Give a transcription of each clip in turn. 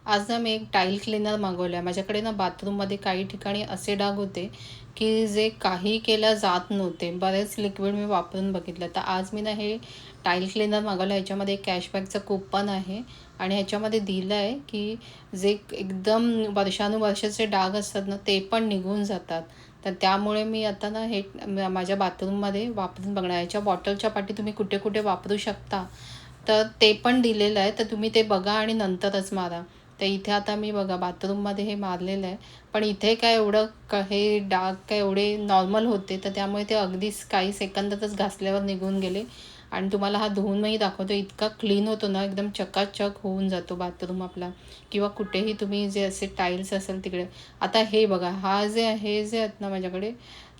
आज ना मी एक टाईल क्लीनर मागवला आहे. माझ्याकडे ना बाथरूममध्ये काही ठिकाणी असे डाग होते, की जे काही केल्या जात नव्हते. बरेच लिक्विड मी वापरून बघितलं. तर आज मी ना हे टाईल क्लीनर मागवलं. ह्याच्यामध्ये कॅशबॅकचं कूपन आहे आणि ह्याच्यामध्ये दिलं आहे, की जे एकदम वर्षानुवर्षाचे डाग असतात ना, ते पण निघून जातात. तर त्यामुळे मी आता ना हे माझ्या बाथरूममध्ये वापरून बघणार. ह्याच्या बॉटलच्या पाठी तुम्ही कुठे-कुठे वापरू शकता, तर ते पण दिलेलं आहे. तर तुम्ही ते बघा आणि नंतरच मारा. तर इथे आता मी बघा बाथरूममध्ये हे मारलेलं आहे. पण इथे काय एवढं हे डाग काय एवढे नॉर्मल होते, तर त्यामुळे ते अगदीच काही सेकंदातच घासल्यावर निघून गेले. आणि तुम्हाला हा धुवूनही दाखवतो. इतका क्लीन होतो ना, एकदम चकाचक होऊन जातो बाथरूम आपला. किंवा कुठेही तुम्ही जे असे टाईल्स असेल तिकडे. आता हे बघा, हे जे आहेत ना माझ्याकडे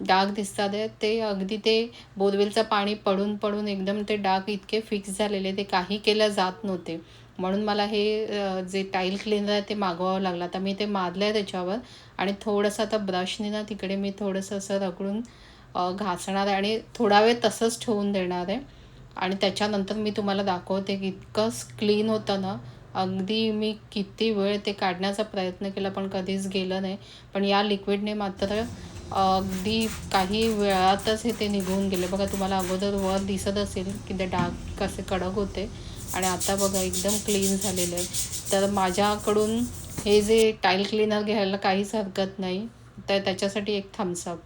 डाग दिसतात आहे, ते अगदी ते बोरवेलचं पाणी पडून पडून एकदम ते डाग इतके फिक्स झालेले, ते काही केल्या जात नव्हते. म्हणून मला हे जे टाईल क्लीनर आहे ते मागवावं लागलं. आता मी ते मारलं आहे त्याच्यावर आणि थोडंसं आता ब्रशने ना तिकडे मी थोडंसं असं रगडून घासणार आहे आणि थोडा वेळ तसंच ठेवून देणार आहे. आणि त्याच्यानंतर मी तुम्हाला दाखवते की इतकं क्लीन होतं ना, अगदी मी किती वेळ ते काढण्याचा प्रयत्न केला पण कधीच गेलं नाही. पण या लिक्विडने मात्र अगदी काही वेळातच हे ते निघून गेले. बघा तुम्हाला अगोदर वर दिसत असेल की ते डाग कसे कडक होते आणि आता बघा एकदम क्लीन झालेलं आहे. तर माझ्याकडून हे जे टाईल क्लीनर घ्यायला काहीच हरकत नाही. तर त्याच्यासाठी एक थम्स अप.